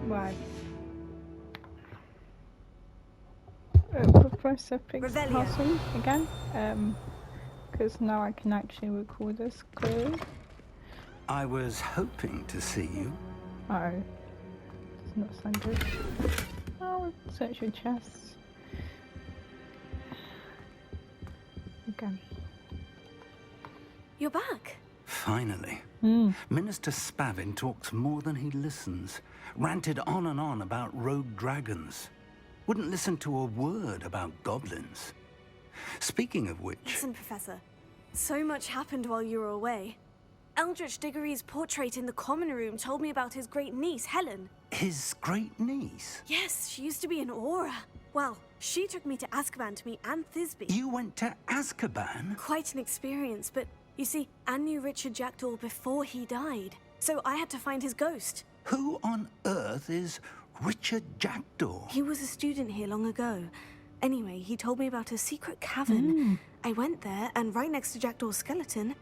Right. Professor Fig's passing again. Because now I can actually recall this clearly. I was hoping to see you. Oh. Does not sound good. Oh, search your chests. Okay. You're back. Finally. Minister Spavin talks more than he listens. Ranted on and on about rogue dragons. Wouldn't listen to a word about goblins. Speaking of which... Listen, Professor. So much happened while you were away. Eldritch Diggory's portrait in the common room told me about his great niece, Helen. His great niece? Yes, she used to be an Aura. Well, she took me to Azkaban to meet Anne Thisbe. You went to Azkaban? Quite an experience, but you see, Anne knew Richard Jackdaw before he died. So I had to find his ghost. Who on earth is Richard Jackdaw? He was a student here long ago. Anyway, he told me about a secret cavern. I went there, and right next to Jackdaw's skeleton,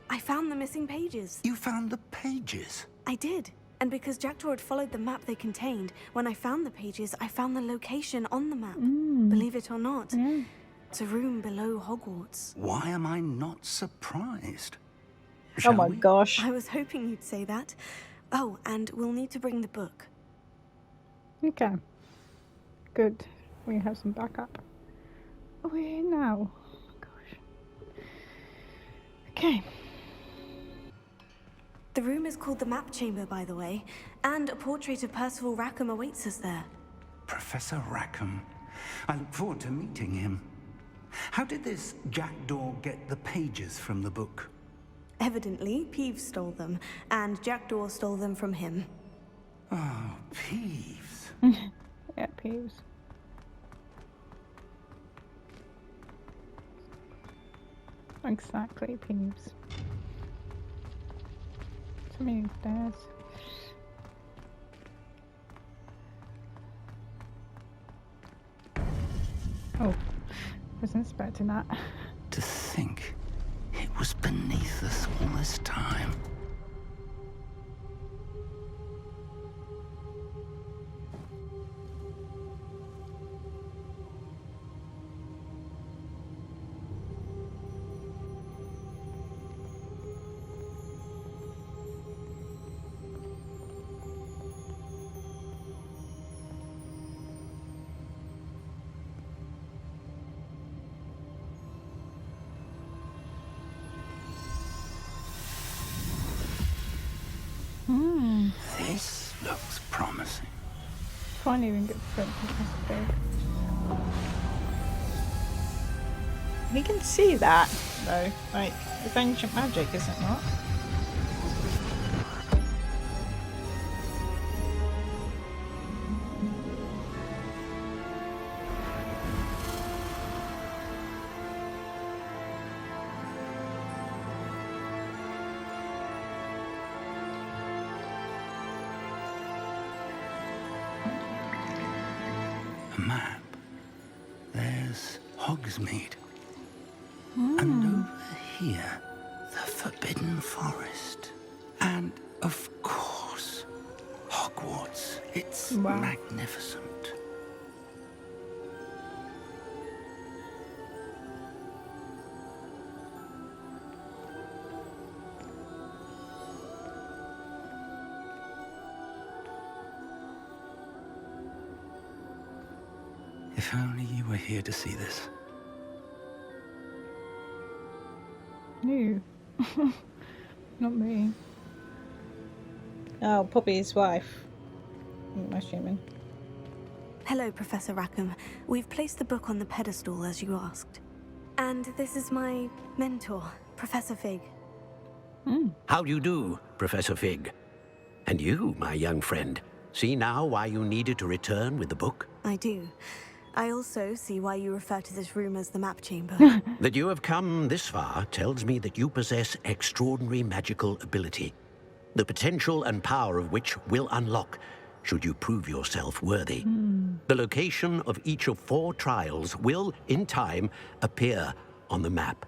I found the missing pages. You found the pages? I did. And because Jackdaw had followed the map they contained, when I found the pages, I found the location on the map. Believe it or not. It's a room below Hogwarts. Why am I not surprised? Oh my gosh. I was hoping you'd say that. Oh, and we'll need to bring the book. Okay. Good. We have some backup. Oh, we're here now. Oh my gosh. Okay. The room is called the Map Chamber, by the way, and a portrait of Percival Rackham awaits us there. Professor Rackham. I look forward to meeting him. How did this Jackdaw get the pages from the book? Evidently, Peeves stole them, and Jackdaw stole them from him. Oh, Peeves. Yeah, Peeves. Exactly, Peeves. So many stairs. Oh, wasn't expecting that. To think it was beneath us all this time. This looks promising. Can't even get the big. We can see that though. Like, it's ancient magic, is it not? Map. There's Hogsmeade. And over here, the Forbidden Forest. And, of course, Hogwarts. It's magnificent. If only you were here to see this. You. Not me. Oh, Poppy's wife. I'm assuming. Hello, Professor Rackham. We've placed the book on the pedestal as you asked. And this is my mentor, Professor Fig. How do you do, Professor Fig? And you, my young friend, see now why you needed to return with the book? I do. I also see why you refer to this room as the Map Chamber. That you have come this far tells me that you possess extraordinary magical ability, the potential and power of which will unlock should you prove yourself worthy. The location of each of 4 trials will, in time, appear on the map.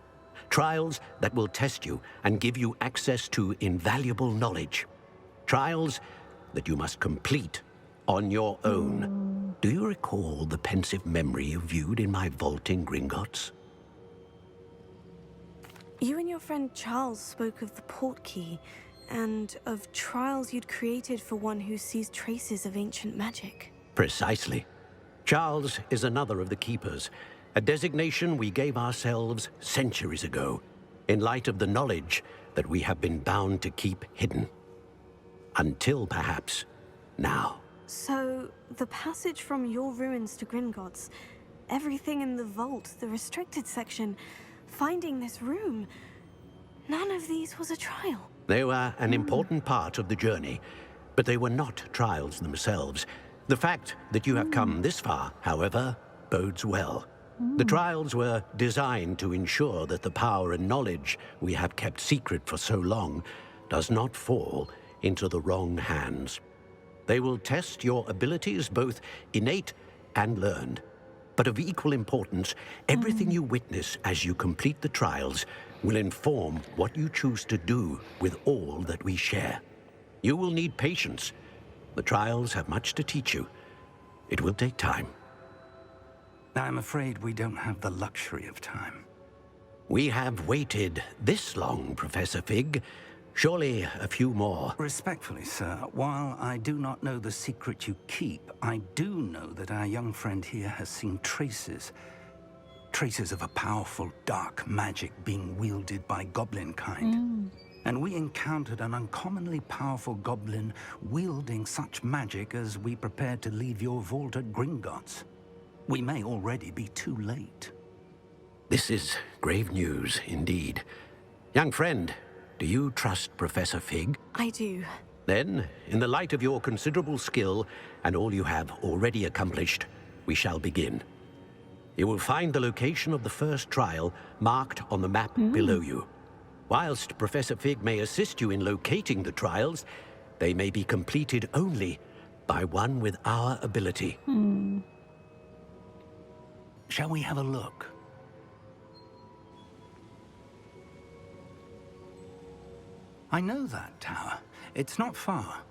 Trials that will test you and give you access to invaluable knowledge. Trials that you must complete on your own. Do you recall the pensive memory you viewed in my vault in Gringotts? You and your friend Charles spoke of the portkey and of trials you'd created for one who sees traces of ancient magic. Precisely. Charles is another of the keepers, a designation we gave ourselves centuries ago, in light of the knowledge that we have been bound to keep hidden. Until, perhaps, now. So, the passage from your ruins to Gringotts, everything in the vault, the restricted section, finding this room, none of these was a trial. They were an important part of the journey, but they were not trials themselves. The fact that you have come this far, however, bodes well. The trials were designed to ensure that the power and knowledge we have kept secret for so long does not fall into the wrong hands. They will test your abilities, both innate and learned. But of equal importance, everything you witness as you complete the trials will inform what you choose to do with all that we share. You will need patience. The trials have much to teach you. It will take time. I'm afraid we don't have the luxury of time. We have waited this long, Professor Fig. Surely a few more. Respectfully, sir, while I do not know the secret you keep, I do know that our young friend here has seen traces of a powerful dark magic being wielded by goblin kind. And we encountered an uncommonly powerful goblin wielding such magic as we prepared to leave your vault at Gringotts. We may already be too late. This is grave news, indeed. Young friend, do you trust Professor Fig? I do. Then, in the light of your considerable skill and all you have already accomplished, we shall begin. You will find the location of the first trial marked on the map below you. Whilst Professor Fig may assist you in locating the trials, they may be completed only by one with our ability. Shall we have a look? I know that tower. It's not far.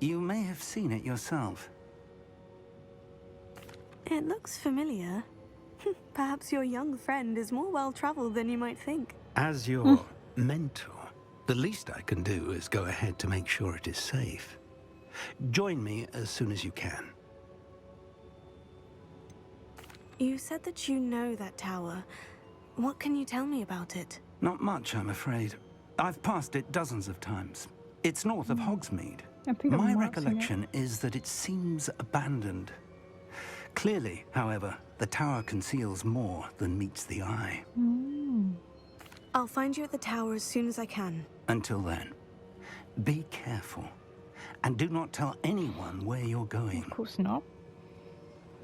You may have seen it yourself. It looks familiar. Perhaps your young friend is more well-traveled than you might think. As your mentor, the least I can do is go ahead to make sure it is safe. Join me as soon as you can. You said that you know that tower. What can you tell me about it? Not much, I'm afraid. I've passed it dozens of times. It's north of Hogsmeade. My recollection is that it seems abandoned. Clearly, however, the tower conceals more than meets the eye. I'll find you at the tower as soon as I can. Until then, be careful. And do not tell anyone where you're going. Of course not.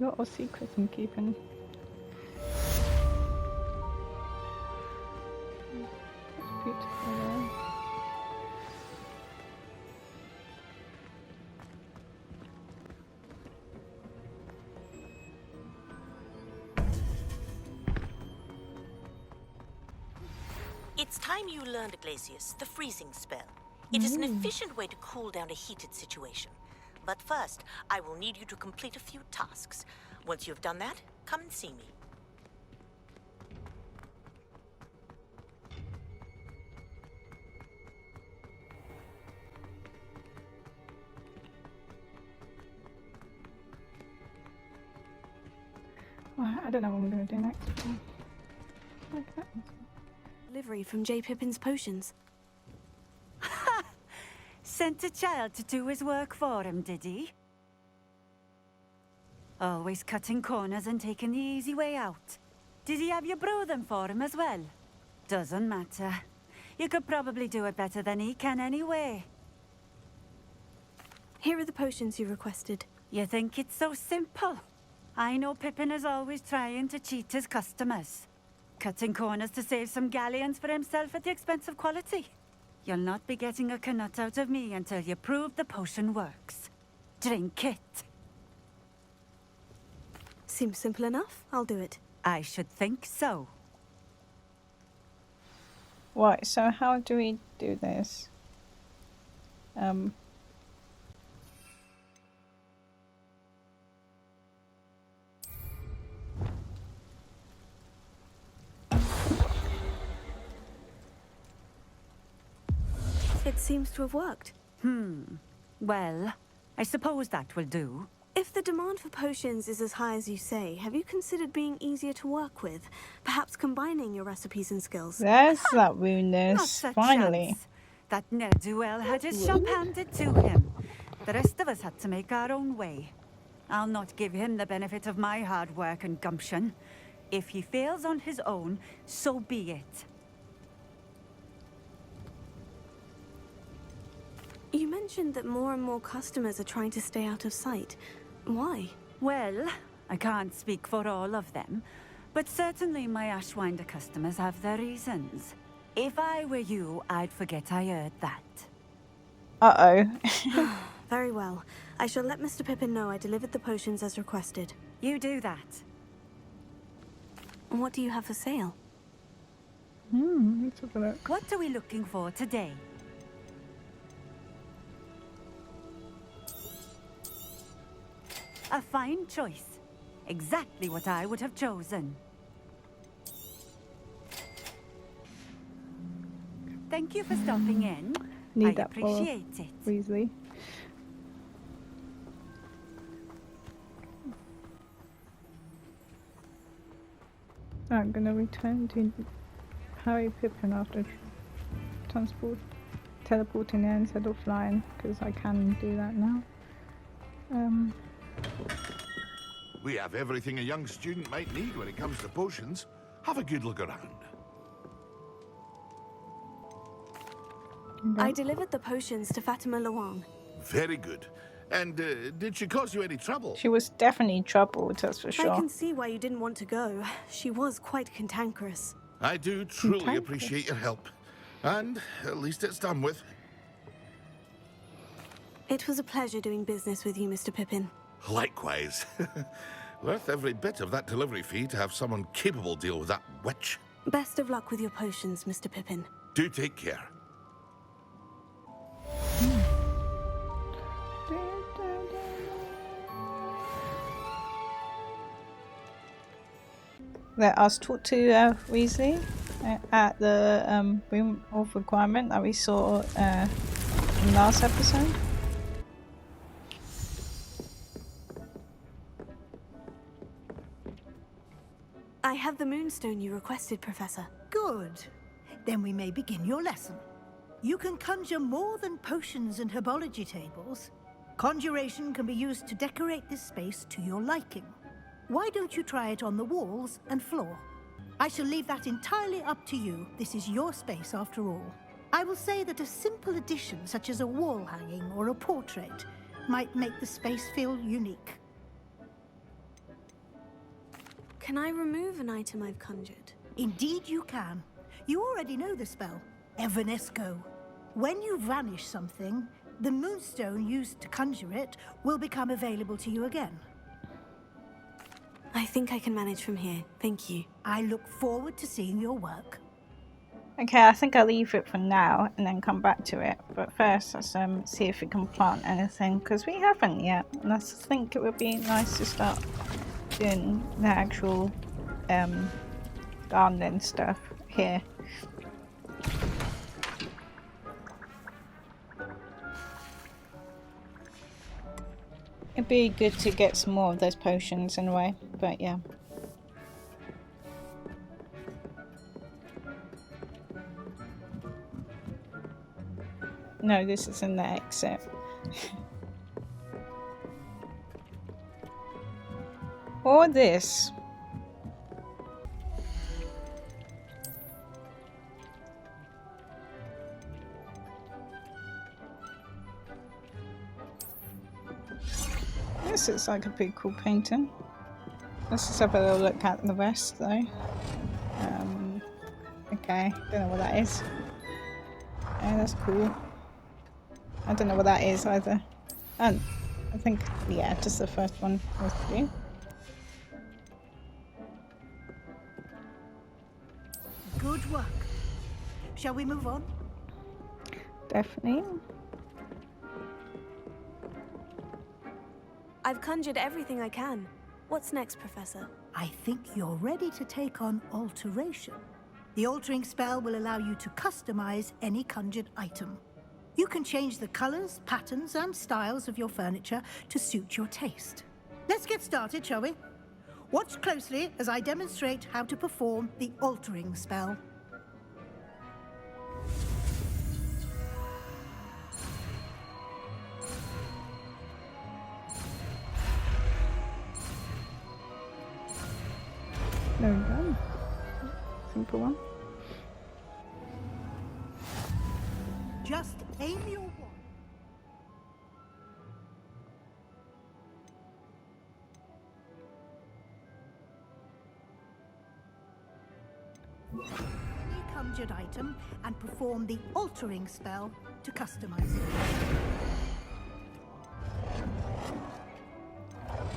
A lot of secrets I'm keeping. That's beautiful though. It's time you learned, Glacius, the freezing spell. It is an efficient way to cool down a heated situation. But first, I will need you to complete a few tasks. Once you've done that, come and see me. Well, I don't know what I'm going to do next. Like that. Delivery from J. Pippin's potions. Sent a child to do his work for him, did he? Always cutting corners and taking the easy way out. Did he have you brew them for him as well? Doesn't matter. You could probably do it better than he can anyway. Here are the potions you requested. You think it's so simple? I know Pippin is always trying to cheat his customers. Cutting corners to save some galleons for himself at the expense of quality. You'll not be getting a canut out of me until you prove the potion works. Drink it. Seems simple enough. I'll do it. I should think so. Right, so how do we do this? It seems to have worked. Well, I suppose that will do. If the demand for potions is as high as you say, have you considered being easier to work with? Perhaps combining your recipes and skills? There's that Not rudeness. a Finally. chance. That ne'er-do-well had his shop handed to him. The rest of us had to make our own way. I'll not give him the benefit of my hard work and gumption. If he fails on his own, so be it. You mentioned that more and more customers are trying to stay out of sight. Why? Well, I can't speak for all of them, but certainly my Ashwinder customers have their reasons. If I were you, I'd forget I heard that. Uh-oh. Very well. I shall let Mr. Pippin know I delivered the potions as requested. You do that. What do you have for sale? Let's have a look. What are we looking for today? A fine choice. Exactly what I would have chosen. Thank you for stopping in. Need I that for appreciate it. Weasley. I'm gonna return to Harry Pippin after teleporting there instead of flying, because I can do that now. We have everything a young student might need when it comes to potions. Have a good look around. I delivered the potions to Fatima Luang. Very good. And did she cause you any trouble? She was definitely troubled, that's for sure. I can see why you didn't want to go. She was quite cantankerous. I do truly Cantankerous. appreciate your help. And at least it's done with. It was a pleasure doing business with you, Mr. Pippin. Likewise. Worth every bit of that delivery fee to have someone capable deal with that witch. Best of luck with your potions, Mr. Pippin. Do take care. Let us talk to Weasley at the room of requirement that we saw in last episode. I have the moonstone you requested, Professor. Good. Then we may begin your lesson. You can conjure more than potions and herbology tables. Conjuration can be used to decorate this space to your liking. Why don't you try it on the walls and floor? I shall leave that entirely up to you. This is your space after all. I will say that a simple addition such as a wall hanging or a portrait might make the space feel unique. Can I remove an item I've conjured? Indeed you can. You already know the spell, Evanesco. When you vanish something, the moonstone used to conjure it will become available to you again. I think I can manage from here. Thank you. I look forward to seeing your work. Okay, I think I'll leave it for now and then come back to it. But first, let's see if we can plant anything, because we haven't yet. And I think it would be nice to start doing the actual gardening stuff here. It'd be good to get some more of those potions in a way, but yeah. No, this isn't the exit. Or this. This looks like a pretty cool painting. Let's just have a little look at the rest though. Okay, don't know what that is. Yeah, that's cool. I don't know what that is either. I think, yeah, just the first one was blue. Good work. Shall we move on? Definitely. I've conjured everything I can. What's next, Professor? I think you're ready to take on alteration. The altering spell will allow you to customize any conjured item. You can change the colors, patterns, and styles of your furniture to suit your taste. Let's get started, shall we? Watch closely as I demonstrate how to perform the altering spell. There we go. Simple one. Just aim your wand. Any conjured item and perform the altering spell to customize it.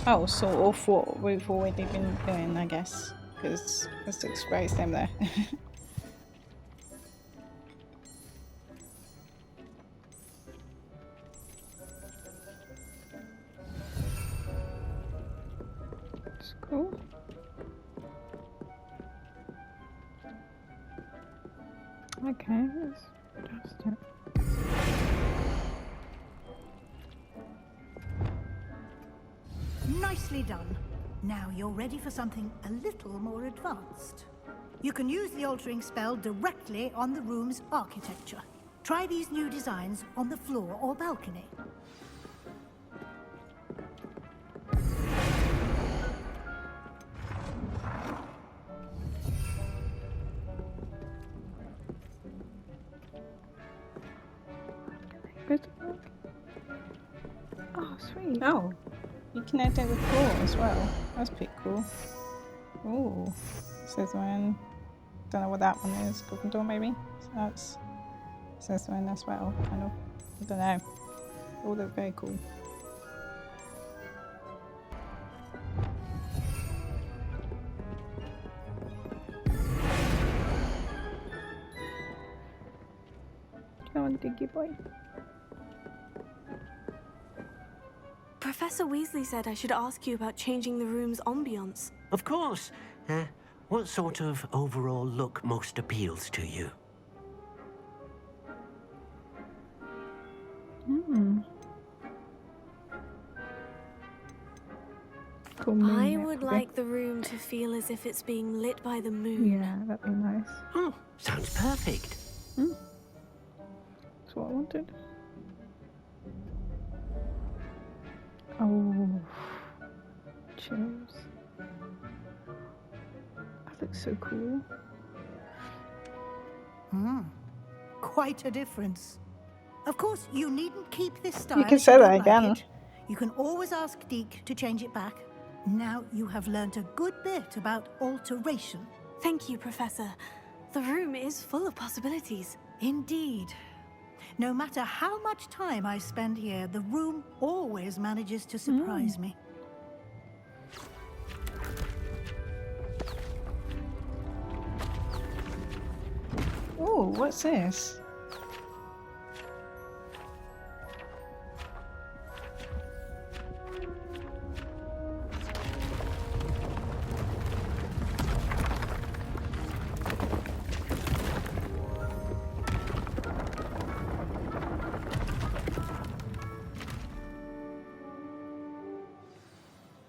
Oh, sort of what we've already been doing, I guess. Because it's exposed them there. It's cool. Okay, let's adjust it. Nicely done. Now you're ready for something a little more advanced. You can use the altering spell directly on the room's architecture. Try these new designs on the floor or balcony. Oh, sweet. Oh, you can edit the floor as well. That's pretty cool. Ooh, says when. Don't know what that one is. Gryffindor maybe. So that's says when as well. Kind of. I don't know. All look very cool. Come on, Diggy boy. Professor Weasley said I should ask you about changing the room's ambience. Of course. What sort of overall look most appeals to you? Cool moon I neck, would probably. like the room to feel as if it's being lit by the moon. Yeah, that'd be nice. Oh, sounds perfect. That's what I wanted. Oh, chills. That looks so cool. Quite a difference. Of course, you needn't keep this style. You can if say don't that like again. it. You can always ask Deke to change it back. Now you have learnt a good bit about alteration. Thank you, Professor. The room is full of possibilities. Indeed. No matter how much time I spend here, the room always manages to surprise me. Oh, what's this?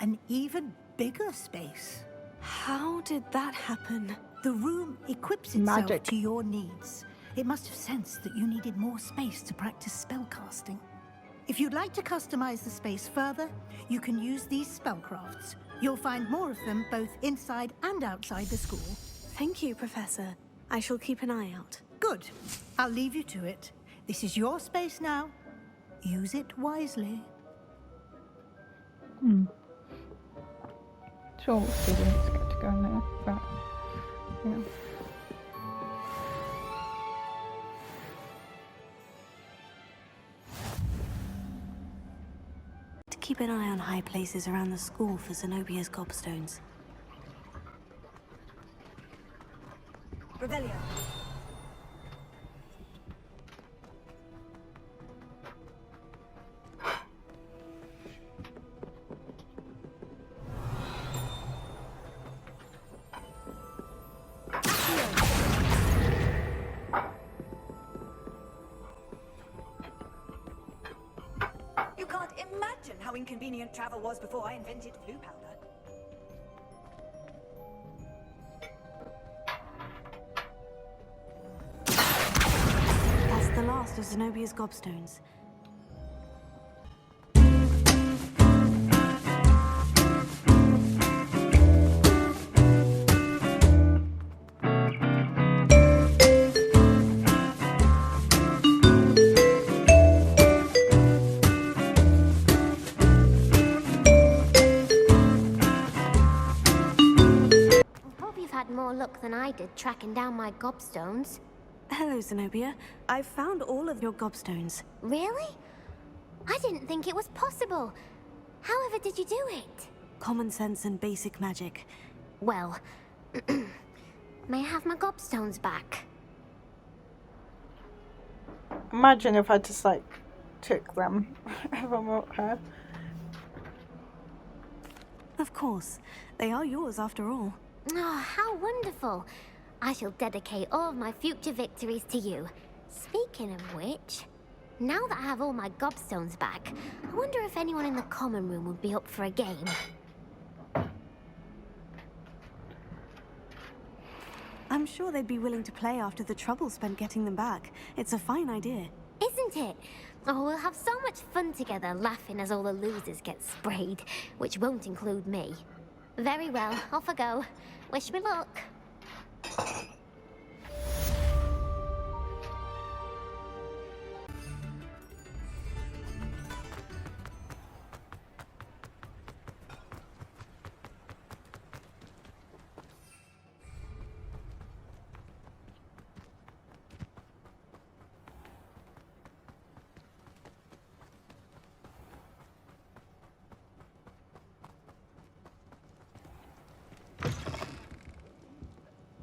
An even bigger space. How did that happen? The room equips itself Magic. to your needs. It must have sensed that you needed more space to practice spellcasting. If you'd like to customize the space further, you can use these spellcrafts. You'll find more of them both inside and outside the school. Thank you, Professor. I shall keep an eye out. Good. I'll leave you to it. This is your space now. Use it wisely. Sure, students get to go in there, but yeah. To keep an eye on high places around the school for Zenobia's gobstones. Revelio. Imagine how inconvenient travel was before I invented blue powder. That's the last of Zenobia's gobstones. Hope you've had more luck than I did tracking down my gobstones. Hello, Zenobia. I've found all of your gobstones. Really? I didn't think it was possible. However did you do it? Common sense and basic magic. Well, may I have my gobstones back? Imagine if I just like took them from her. Of course. They are yours after all. Oh, how wonderful. I shall dedicate all of my future victories to you. Speaking of which, now that I have all my gobstones back, I wonder if anyone in the common room would be up for a game. I'm sure they'd be willing to play after the trouble spent getting them back. It's a fine idea. Isn't it? Oh, we'll have so much fun together laughing as all the losers get sprayed, which won't include me. Very well, off I go. Wish me luck.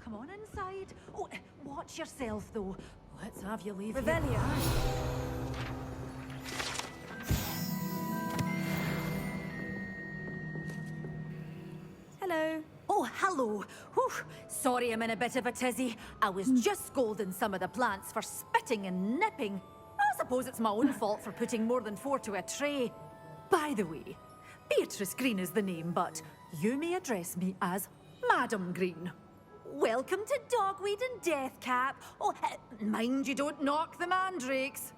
Come on inside. Oh, watch yourself, though. Let's have you leave Revelia. here. Hello. Oh, hello. Whew. Sorry I'm in a bit of a tizzy. I was just scolding some of the plants for spitting and nipping. I suppose it's my own fault for putting more than 4 to a tray. By the way, Beatrice Green is the name, but you may address me as Madam Green. Welcome to Dogweed and Deathcap. Oh, mind you don't knock the mandrakes.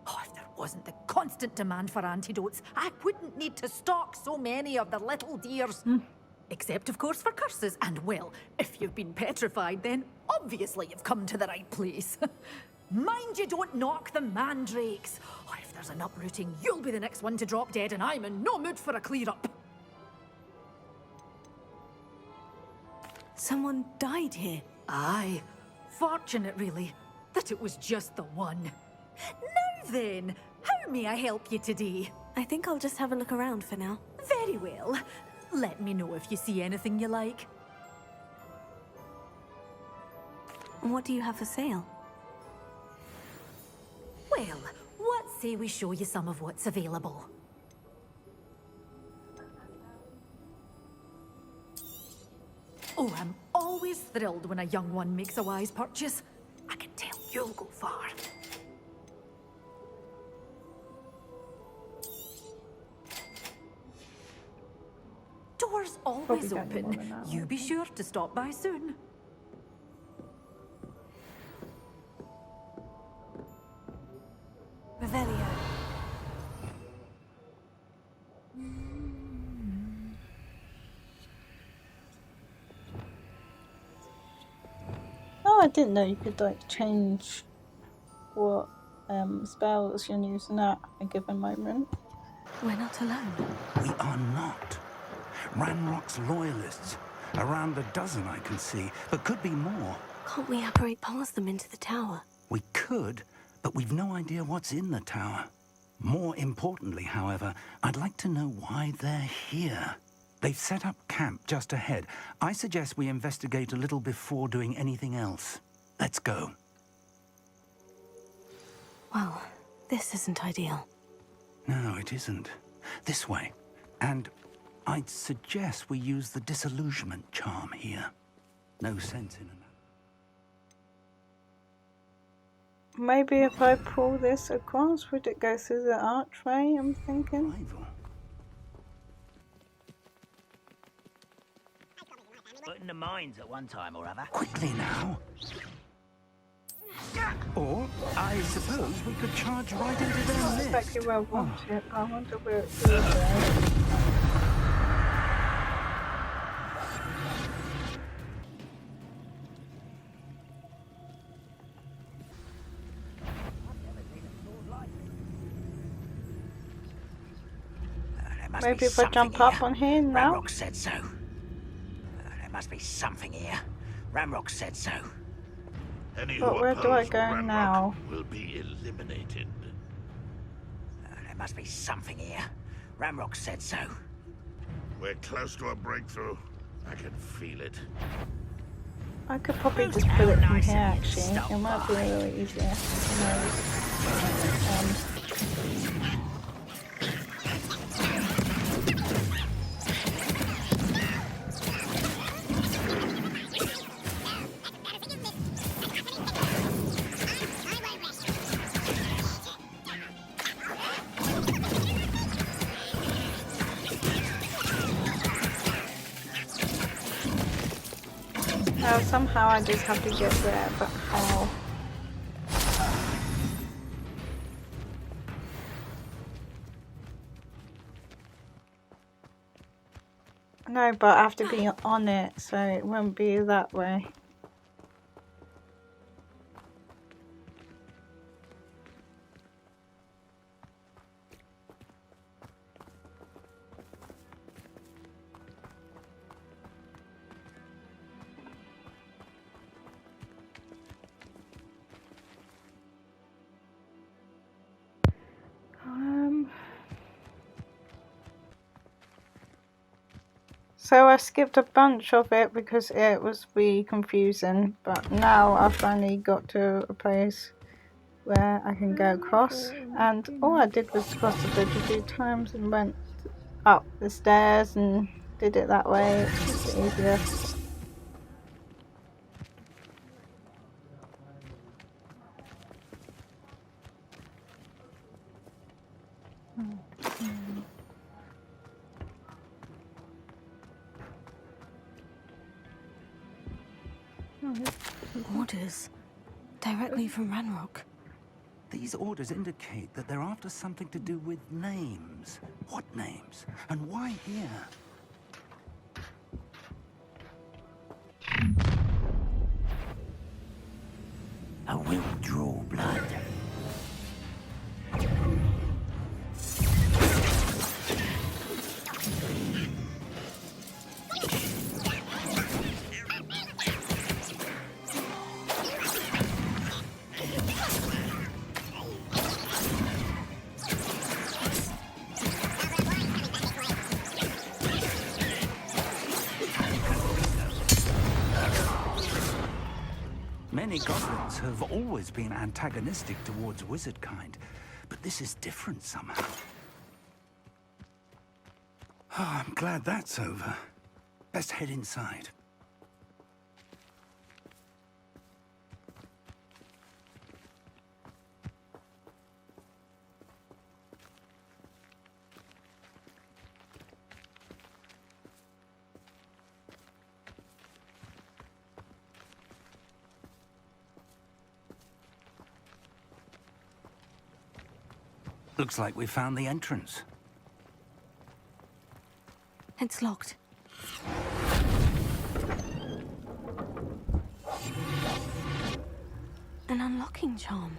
Oh, if there wasn't the constant demand for antidotes, I wouldn't need to stock so many of the little dears. Except, of course, for curses. And, well, if you've been petrified, then obviously you've come to the right place. Mind you don't knock the mandrakes. Oh, if there's an uprooting, you'll be the next one to drop dead, and I'm in no mood for a clear-up. Someone died here. Aye. Fortunate, really, that it was just the one. Now then, how may I help you today? I think I'll just have a look around for now. Very well. Let me know if you see anything you like. What do you have for sale? Well, what say we show you some of what's available? Oh, I'm always thrilled when a young one makes a wise purchase. I can tell you'll go far. Doors always Probably don't need more open. than that, You be sure to stop by soon. Revelio. Oh, I didn't know you could like change what spells you're using at a given moment. We're not alone. We are not. Ranrock's loyalists. Around a dozen I can see, but could be more. Can't we apparate past them into the tower? We could, but we've no idea what's in the tower. More importantly, however, I'd like to know why they're here. They've set up camp just ahead. I suggest we investigate a little before doing anything else. Let's go. Well, this isn't ideal. No, it isn't. This way. And I'd suggest we use the disillusionment charm here. No sense in Maybe if I pull this across, would it go through the archway? I'm thinking. Rival. But in the mines at one time or other. Quickly now. Or, I suppose we could charge right into their Not midst. exactly where I want it, but I wonder where it is. Maybe if I jump up on here now. Ramrock said so. There must be something here. Ramrock said so. Any But who where do I oppose go Ramrock now? will be eliminated. There must be something here. Ramrock said so. We're close to a breakthrough. I can feel it. I could probably just put it from here actually. It might be a little easier. Who knows? Somehow I just have to get there, but how? No, but I have to be on it, so it won't be that way. So I skipped a bunch of it because it was really confusing, but now I've finally got to a place where I can go across, and all I did was cross the bridge a few times and went up the stairs and did it that way. It's just easier. Orders directly from Ranrock. These orders indicate that they're after something to do with names. What names? And why here? I will draw blood. Many goblins have always been antagonistic towards wizard kind, but this is different somehow. Oh, I'm glad that's over. Best head inside. Looks like we found the entrance. It's locked. An unlocking charm.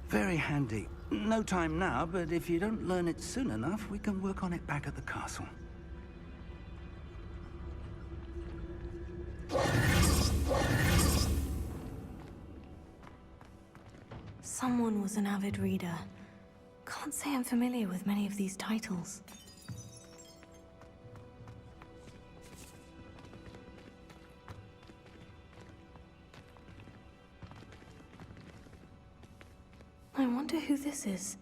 Very handy. No time now, but if you don't learn it soon enough, we can work on it back at the castle. Someone was an avid reader. Can't say I'm familiar with many of these titles. I wonder who this is.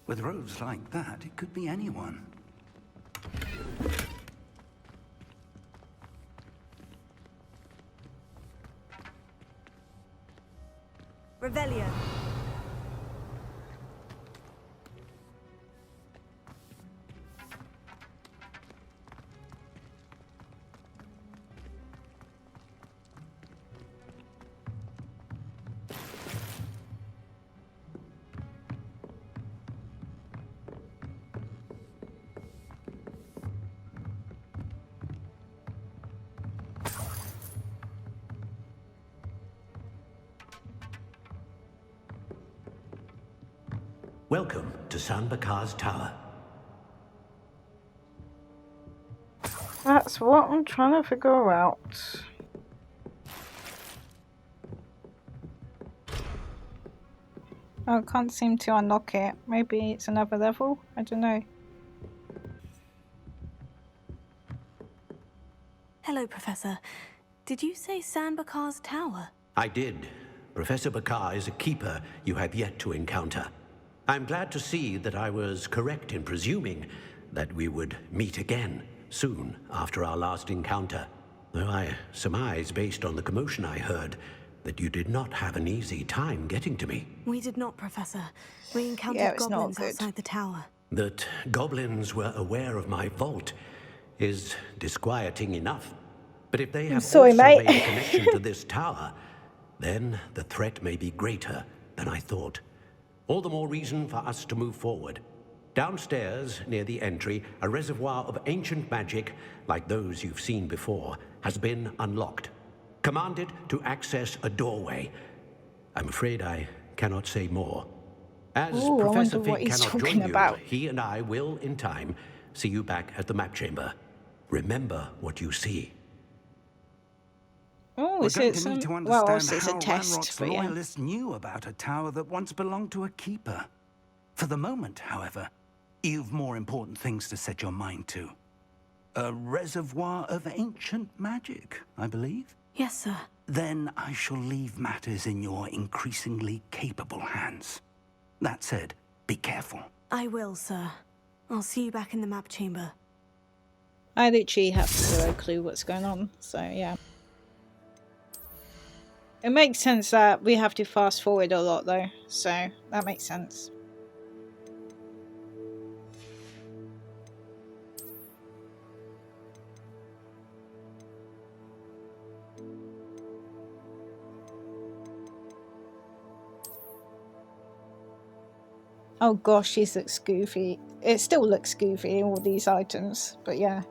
With robes like that, it could be anyone. Revelio. Welcome to San Bakar's Tower. That's what I'm trying to figure out. I can't seem to unlock it. Maybe it's another level? I don't know. Hello, Professor. Did you say San Bakar's Tower? I did. Professor Bakar is a keeper you have yet to encounter. I'm glad to see that I was correct in presuming that we would meet again soon after our last encounter. Though I surmise, based on the commotion I heard, that you did not have an easy time getting to me. We did not, Professor. We encountered it's not goblins good. outside the tower. That goblins were aware of my vault is disquieting enough. But if they have sorry, also mate. made a connection to this tower, then the threat may be greater than I thought. All the more reason for us to move forward. Downstairs, near the entry, a reservoir of ancient magic, like those you've seen before, has been unlocked. Commanded to access a doorway. I'm afraid I cannot say more. As Ooh, I Professor wonder what Fig he's cannot talking join about. you, he and I will, in time, see you back at the map chamber. Remember what you see. Oh, We're is going it to need to well, understand obviously it's a how test, Ranrock's but yeah. loyalists knew about a tower that once belonged to a keeper. For the moment, however, you've more important things to set your mind to. A reservoir of ancient magic, I believe? Yes, sir. Then I shall leave matters in your increasingly capable hands. That said, be careful. I will, sir. I'll see you back in the map chamber. I literally have zero clue what's going on, so yeah. It makes sense that we have to fast forward a lot though, so that makes sense. Oh gosh, these look goofy. It still looks goofy, all these items, but yeah.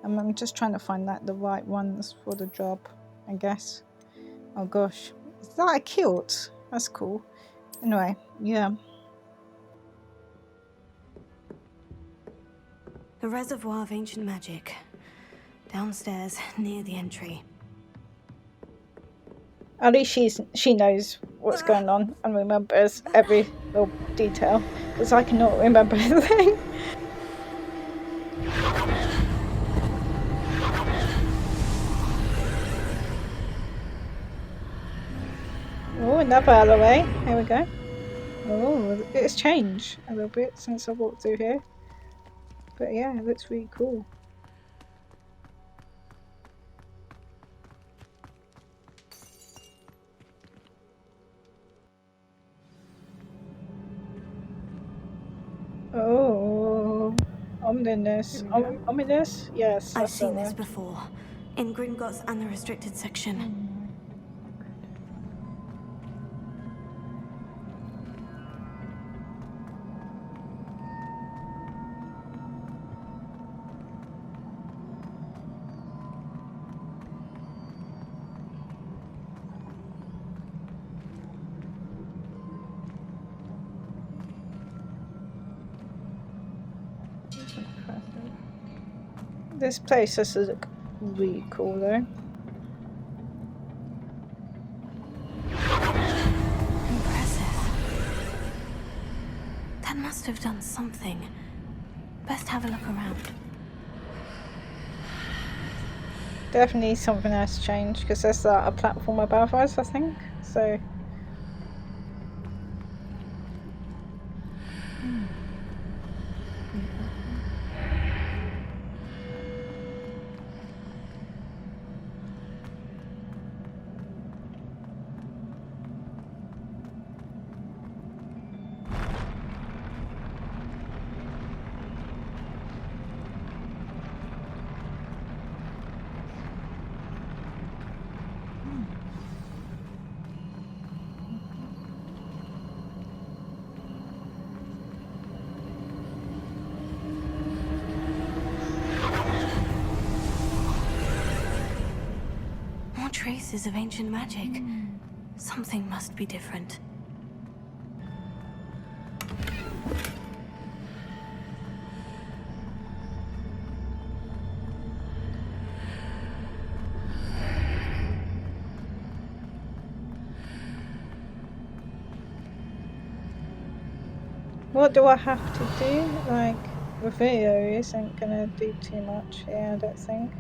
I'm just trying to find the right ones for the job, I guess. Oh gosh, is that a kilt? That's cool. Anyway, yeah. A reservoir of ancient magic. Downstairs, near the entry. At least she knows what's going on and remembers every little detail, because I cannot remember anything. Oh, another alleyway. Here we go. Oh, it's changed a little bit since I walked through here. But yeah, it looks really cool. Oh, ominous. Ominous? Yes. I've seen this before. In Gringotts and the restricted section. This place does look really cool though. Impressive. That must have done something. Best have a look around. Definitely something has changed because there's a platform above us, I think. So. traces of ancient magic. Something must be different. What do I have to do? Like, the video isn't gonna do too much here, I don't think.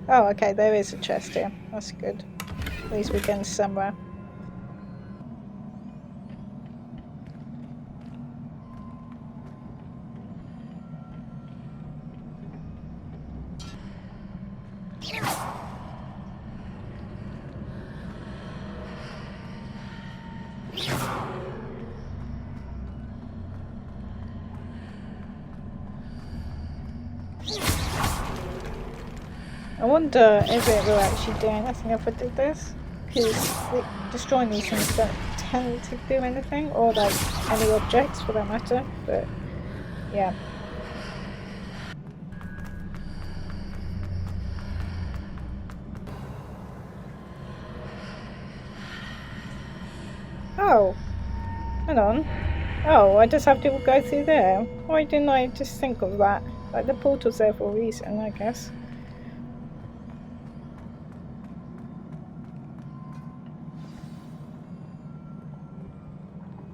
Oh, okay, there is a chest here. That's good. At least we're getting somewhere. I wonder if it will actually do anything if I did this, because destroying these things don't tend to do anything, or like any objects for that matter, but yeah. Oh, hang on. Oh, I just have to go through there. Why didn't I just think of that? Like, the portal's there for a reason, I guess.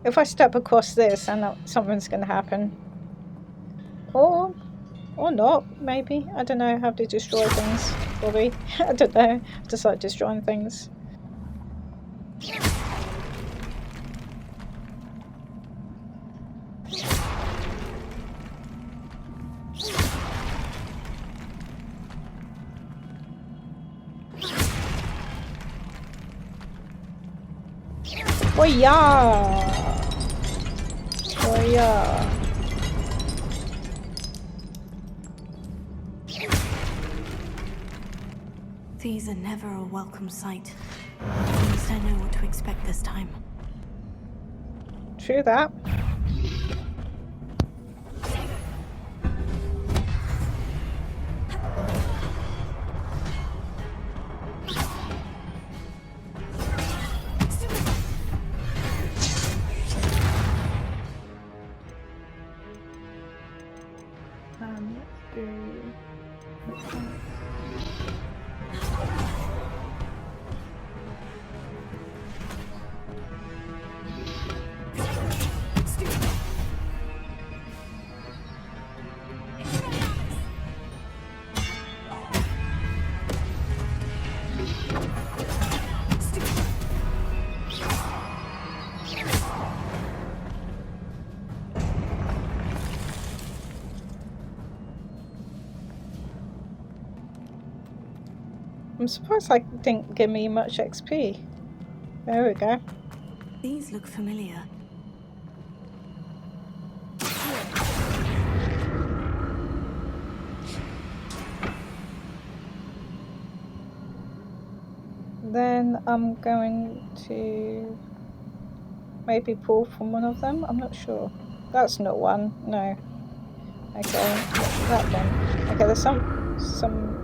If I step across this, then something's going to happen. Or not, maybe. I don't know. Have to destroy things, probably. I don't know. Just like destroying things. Oh yeah! Oh yeah! These are never a welcome sight. At least I know what to expect this time. True that. I'm surprised I didn't give me much XP. There we go. These look familiar. Then I'm going to maybe pull from one of them. I'm not sure. That's not one. No. Okay, that one. Okay, there's some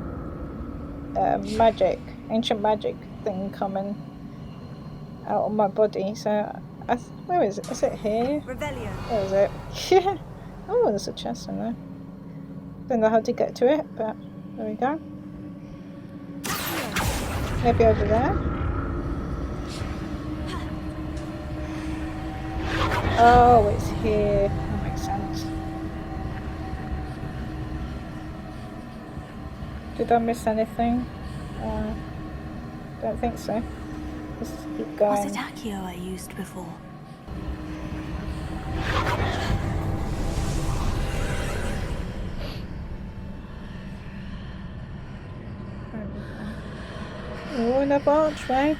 magic, ancient magic thing coming out of my body. So, where is it? Is it here? Revelio. Where is it? Yeah. Oh, there's a chest in there. Don't know how to get to it, but there we go. Maybe over there. Oh, it's here. That makes sense. Did I miss anything? Don't think so. Let's keep going. Was it Accio I used before? Oh, another archway.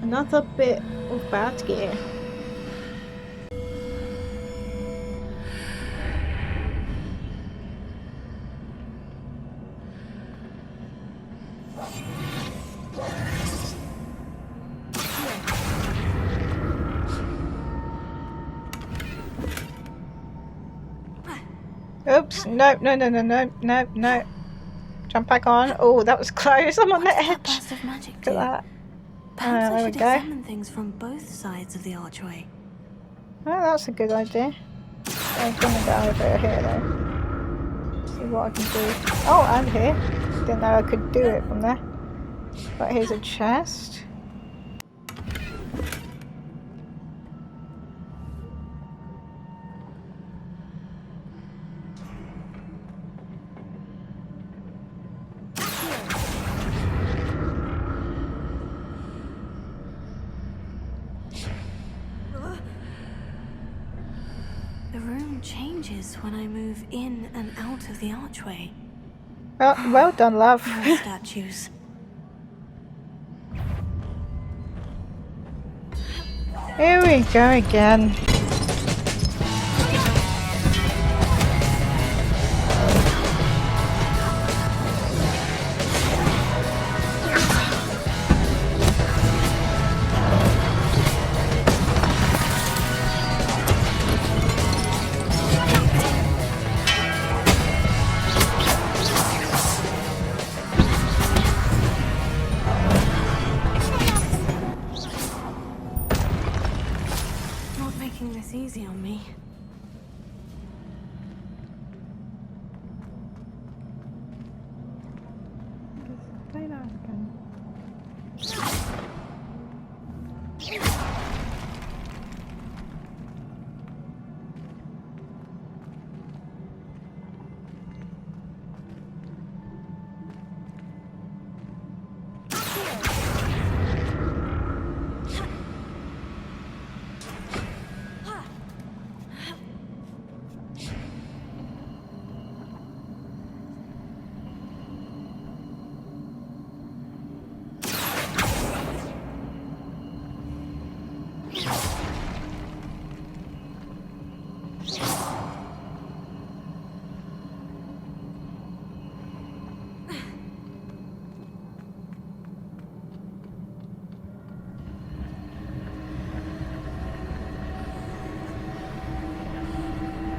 Another bit of bad gear. Oops. No, no, no, no, no, no, no. Jump back on. Oh, that was close. I'm on the edge. What does that burst of magic do? Look at that. Perhaps I there we should go. examine things from both sides of the archway. Oh, that's a good idea. I'm gonna go over here though. See what I can do. Oh, and here. Didn't know I could do it from there. But here's a chest. The room changes when I move in and out of the archway. Well done, love. More statues. Here we go again. Not making this easy on me.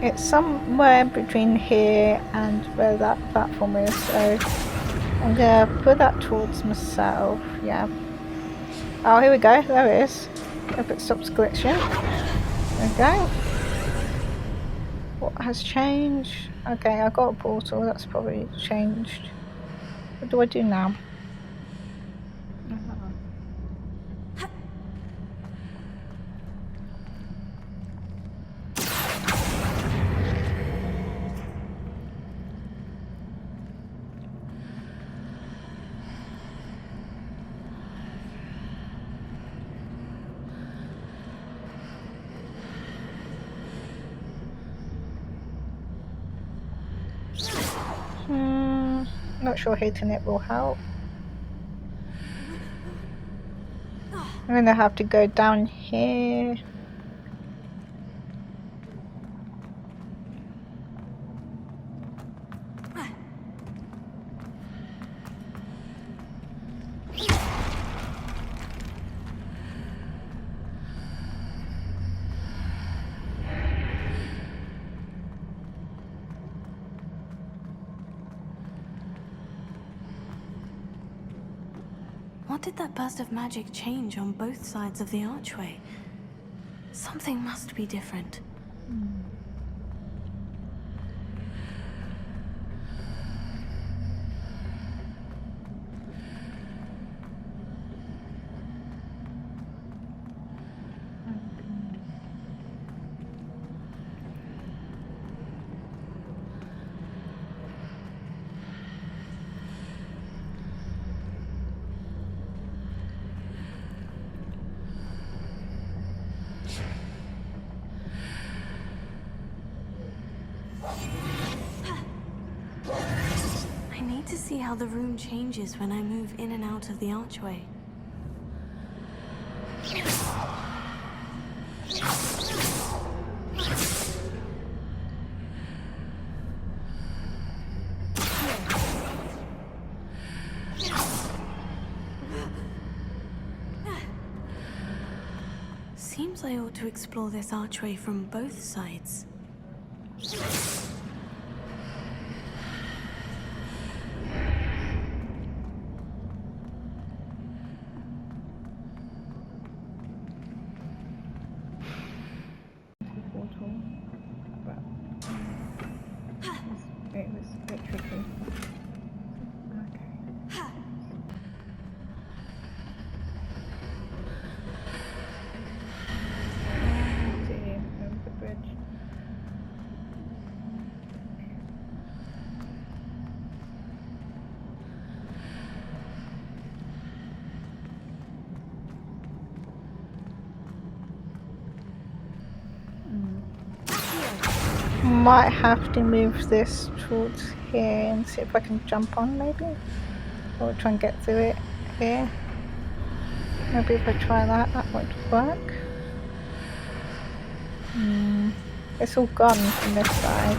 It's somewhere between here and where that platform is, so I'm gonna put that towards myself. Yeah. Oh, here we go. There it is. Hope it stops glitching. There we go. What has changed? Okay, I got a portal. That's probably changed. What do I do now? Not sure hitting it will help. I'm gonna have to go down here. What did that burst of magic change on both sides of the archway? Something must be different. I need to see how the room changes when I move in and out of the archway. Seems I ought to explore this archway from both sides. bit tricky. Over the bridge. Might have to move this towards here and see if I can jump on, maybe, or try and get through it here. Maybe if I try that, that would work. It's all gone from this side,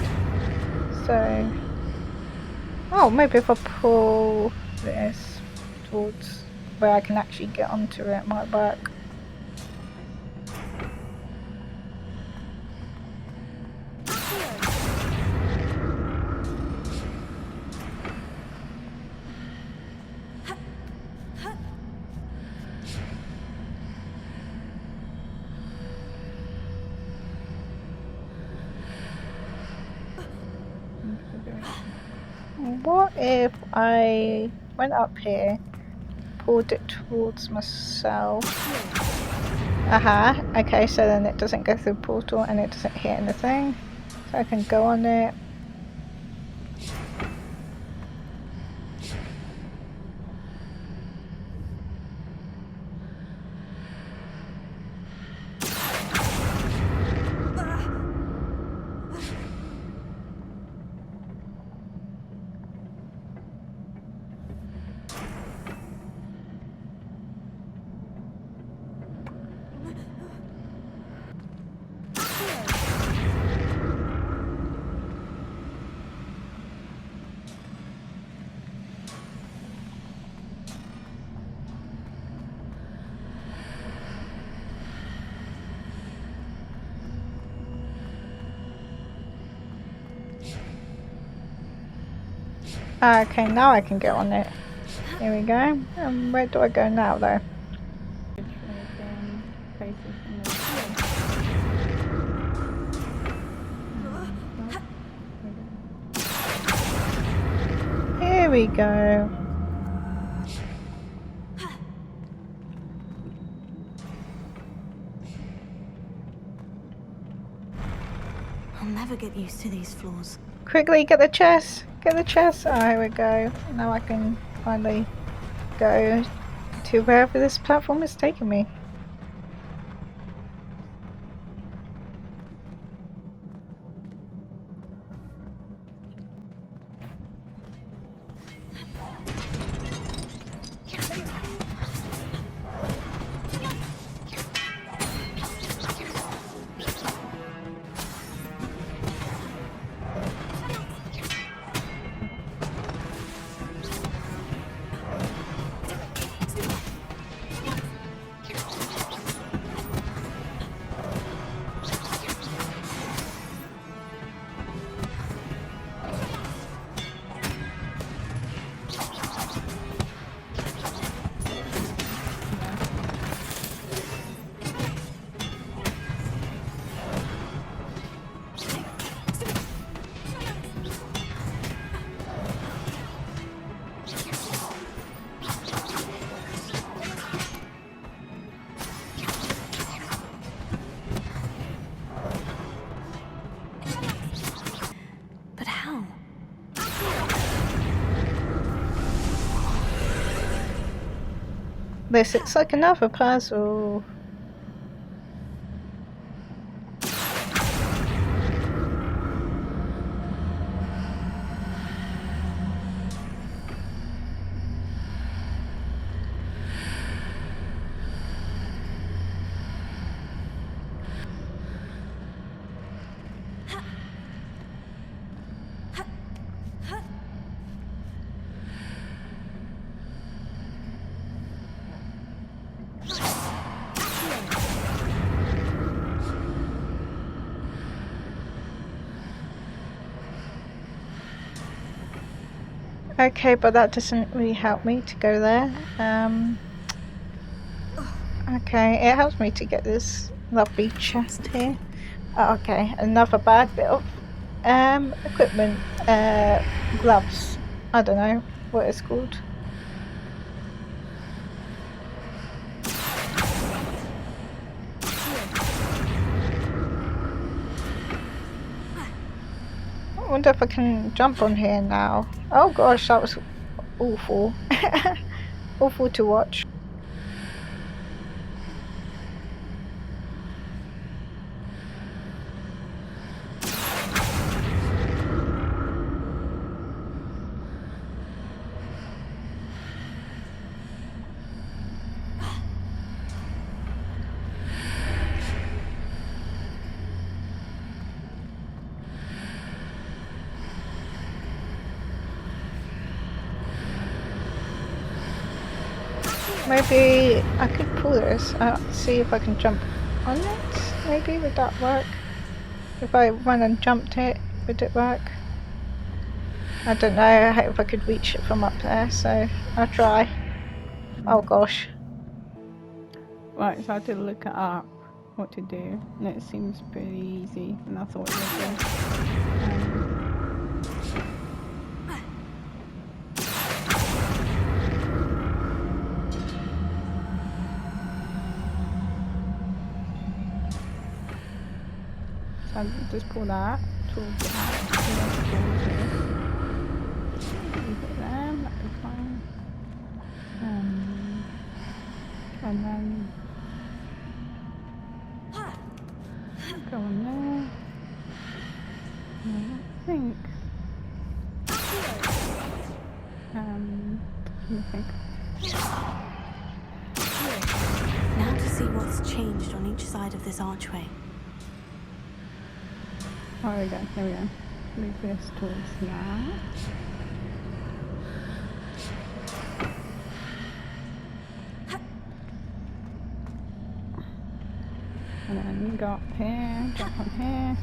so oh, maybe if I pull this towards where I can actually get onto it, it might work. What if I went up here, pulled it towards myself? Aha, okay, so then it doesn't go through the portal and it doesn't hit anything. So I can go on it. Okay, now I can get on it. Here we go. Where do I go now, though? Here we go. I'll never get used to these floors. Quickly, get the chest! Get the chest! Oh, here we go. Now I can finally go to wherever this platform is taking me. This looks like another puzzle. Okay, but that doesn't really help me to go there. Okay, it helps me to get this lovely chest here. Oh, okay, another bad bit of Equipment, gloves. I don't know what it's called. I wonder if I can jump on here now. Oh gosh, that was awful. Awful to watch. Maybe I could pull this out, see if I can jump on it. Maybe would that work? If I run and jumped it, would it work? I don't know if I could reach it from up there, so I'll try. Oh gosh. Right, so I did look it up what to do, and it seems pretty easy, and I thought it would be. So just pull that towards it out, towards it. Leave it there, that'd be fine. And then go on there. I think. Let me think. Now to see what's changed on each side of this archway. Oh, there we go, there we go. Move this towards that. And then you go up here, jump on here.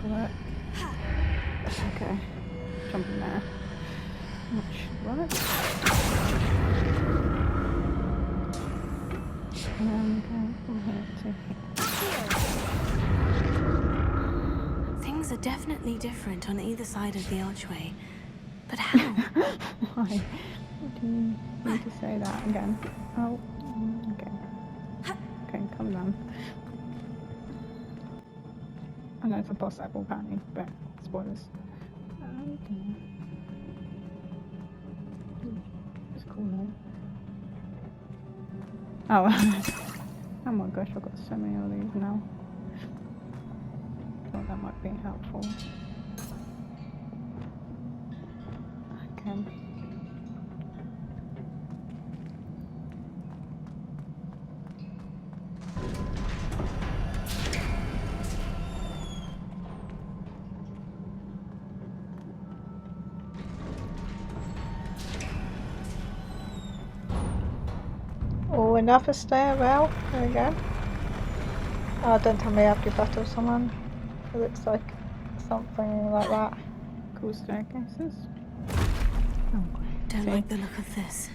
Got it. Okay, jump in there. That should work. And then go from here to here. Things are definitely different on either side of the archway. But how? Why? Do you need to say that again? Oh, okay. Okay, come down. I know it's a boss level apparently, but spoilers. Okay. It's cool though. Oh, oh my gosh, I've got so many of these now. Thought that might be helpful. Okay. Oh, another stairwell. There we go. Oh, don't tell me I have to battle someone. It looks like something like that. Cool staircases. Don't like the look of this.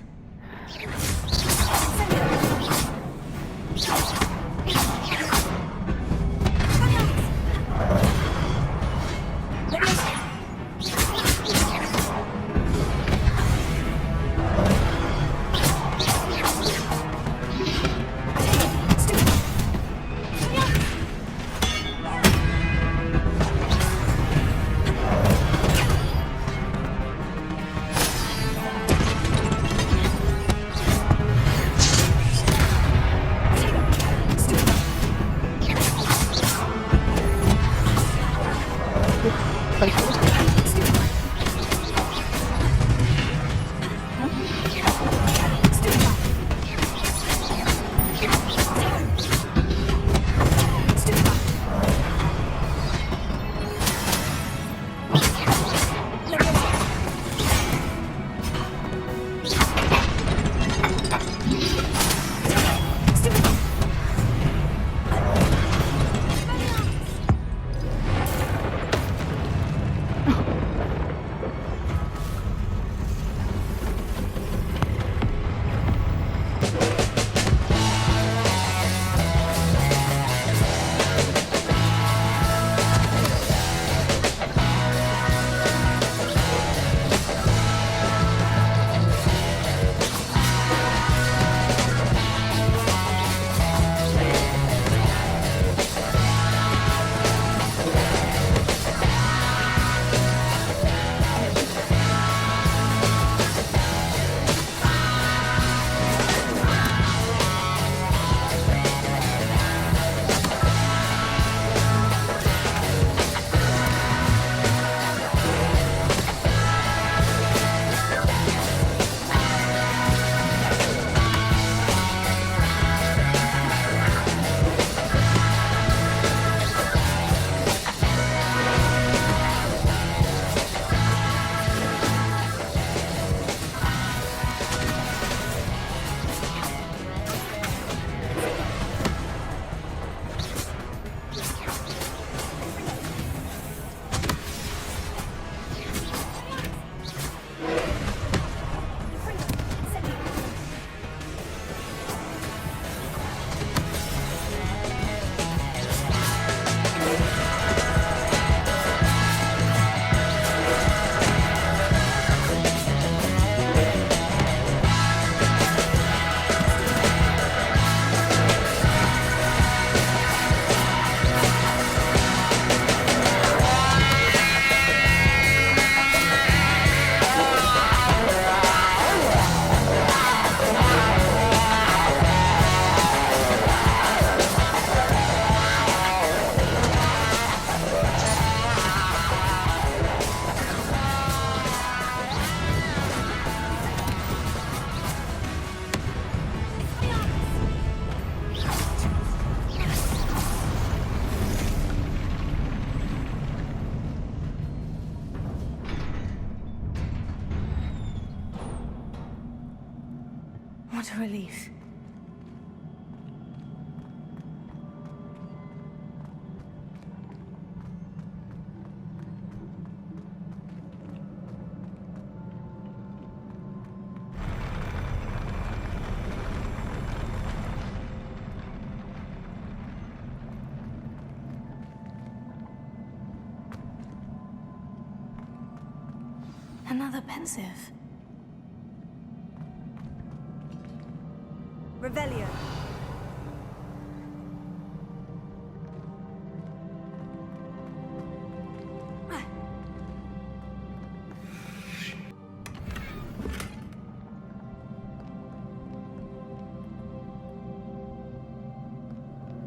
What a relief. Another pensive. Revelio.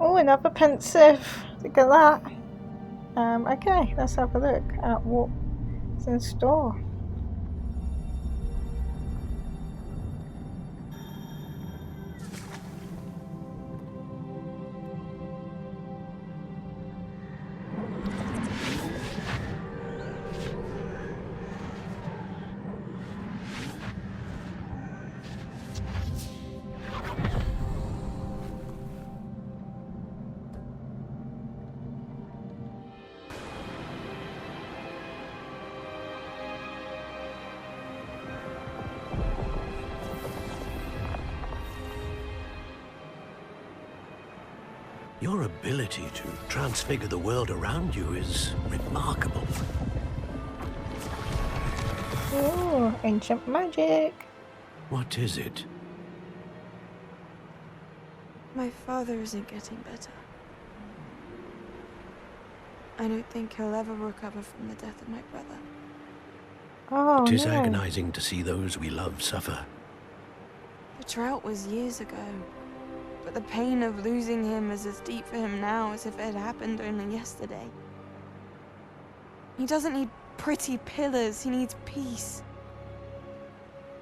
Oh, another pensive. Look at that. Okay, let's have a look at what's in store. Your ability to transfigure the world around you is remarkable. Oh, ancient magic. What is it? My father isn't getting better. I don't think he'll ever recover from the death of my brother. Oh, It is no. agonizing to see those we love suffer. The drought was years ago, but the pain of losing him is as deep for him now as if it had happened only yesterday. He doesn't need pretty pillars, he needs peace.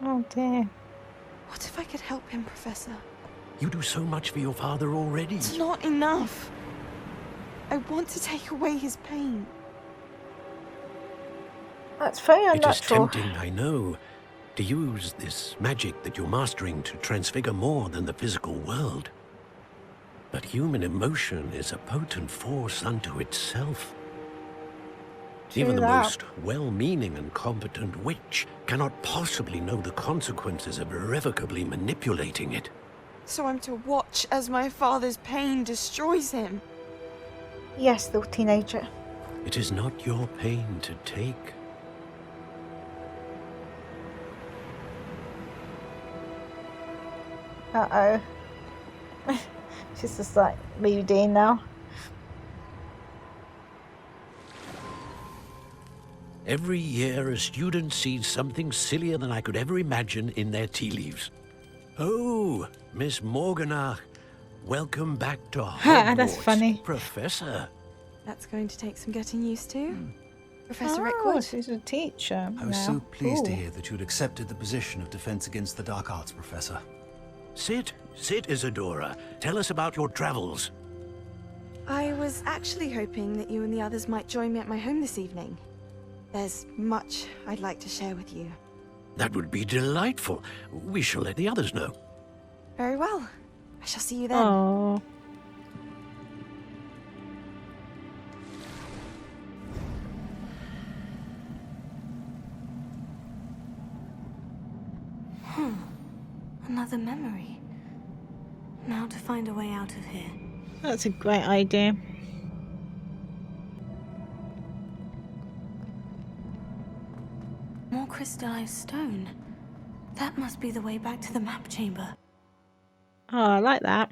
Oh dear. What if I could help him, Professor? You do so much for your father already. It's not enough. I want to take away his pain. That's very It is unnatural. tempting, I know, to use this magic that you're mastering to transfigure more than the physical world. But human emotion is a potent force unto itself. Even the that. most well-meaning and competent witch cannot possibly know the consequences of irrevocably manipulating it. So I'm to watch as my father's pain destroys him. Yes, little teenager. It is not your pain to take. Uh-oh. She's just like, what are you doing now? Every year, a student sees something sillier than I could ever imagine in their tea leaves. Oh, Miss Morganach, welcome back to Hogwarts. That's funny. Professor. That's going to take some getting used to. Professor Oh, Rickwood. she's a teacher. I was now. so pleased to Ooh. hear that you'd accepted the position of Defense Against the Dark Arts, Professor. Sit, Isadora. Tell us about your travels. I was actually hoping that you and the others might join me at my home this evening. There's much I'd like to share with you. That would be delightful. We shall let the others know. Very well. I shall see you then. Oh. Another memory. Now to find a way out of here. That's a great idea. More crystallized stone. That must be the way back to the map chamber. Oh, I like that.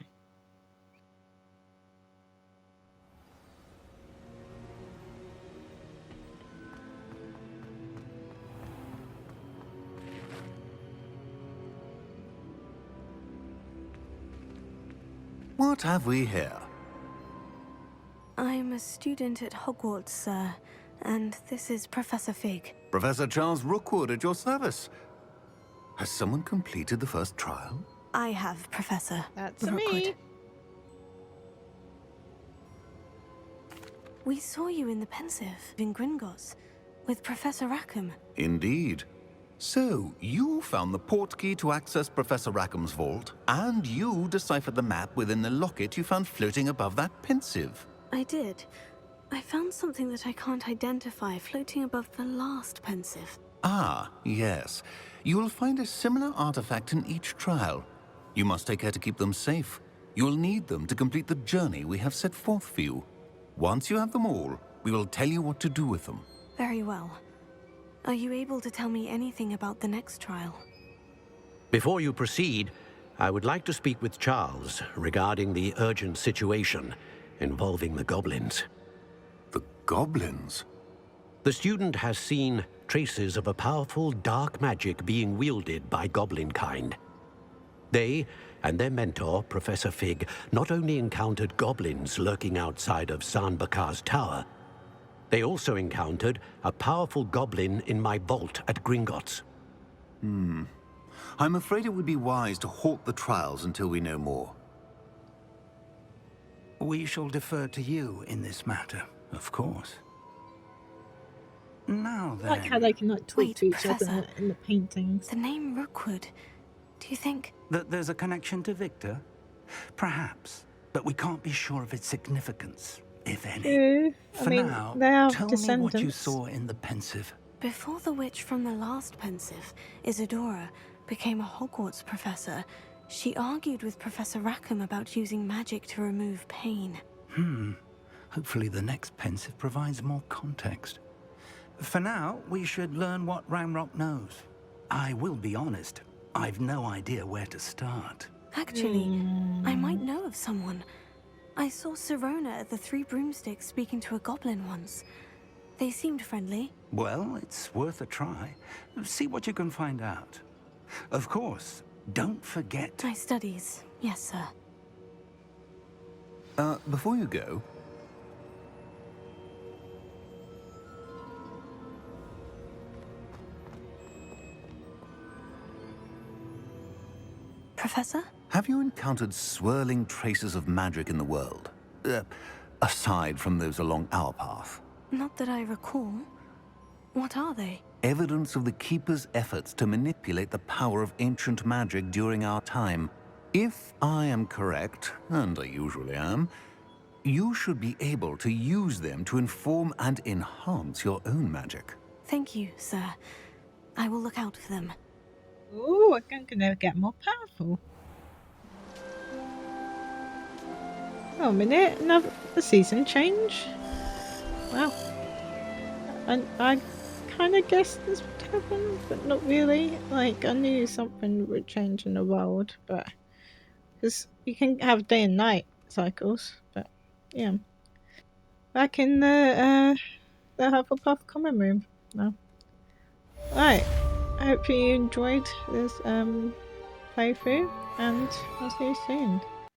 What have we here? I'm a student at Hogwarts, sir, and this is Professor Fig. Professor Charles Rookwood at your service. Has someone completed the first trial? I have, Professor. That's Rookwood. me. We saw you in the Pensive in Gringotts with Professor Rackham. Indeed. So, you found the port key to access Professor Rackham's vault, and you deciphered the map within the locket you found floating above that pensive. I did. I found something that I can't identify floating above the last pensive. Ah, yes. You will find a similar artifact in each trial. You must take care to keep them safe. You will need them to complete the journey we have set forth for you. Once you have them all, we will tell you what to do with them. Very well. Are you able to tell me anything about the next trial? Before you proceed, I would like to speak with Charles regarding the urgent situation involving the goblins. The goblins? The student has seen traces of a powerful dark magic being wielded by goblin kind. They and their mentor, Professor Fig, not only encountered goblins lurking outside of San Bakar's tower, they also encountered a powerful goblin in my vault at Gringotts. I'm afraid it would be wise to halt the trials until we know more. We shall defer to you in this matter, of course. Now then... I like how they can like talk Wait, to each Professor. other in the paintings. The name Rookwood. Do you think... That there's a connection to Victor? Perhaps, but we can't be sure of its significance, if any. For now, they are tell descendants. me what you saw in the pensive. Before the witch from the last pensive, Isadora, became a Hogwarts professor, she argued with Professor Rackham about using magic to remove pain. Hopefully the next pensive provides more context. For now, we should learn what Ramrock knows. I will be honest, I've no idea where to start. Actually, I might know of someone. I saw Sirona at the Three Broomsticks speaking to a goblin once. They seemed friendly. Well, it's worth a try. See what you can find out. Of course, don't forget... My studies, yes, sir. Before you go... Professor? Have you encountered swirling traces of magic in the world? Aside from those along our path? Not that I recall. What are they? Evidence of the Keeper's efforts to manipulate the power of ancient magic during our time. If I am correct, and I usually am, you should be able to use them to inform and enhance your own magic. Thank you, sir. I will look out for them. Oh, I'm gonna get more powerful. Oh, a minute, another season change. Wow. And I kind of guessed this would happen, but not really. Like, I knew something would change in the world, but because you can have day and night cycles, but yeah. Back in the Hufflepuff common room now. Right. I hope you enjoyed this playthrough, and I'll see you soon.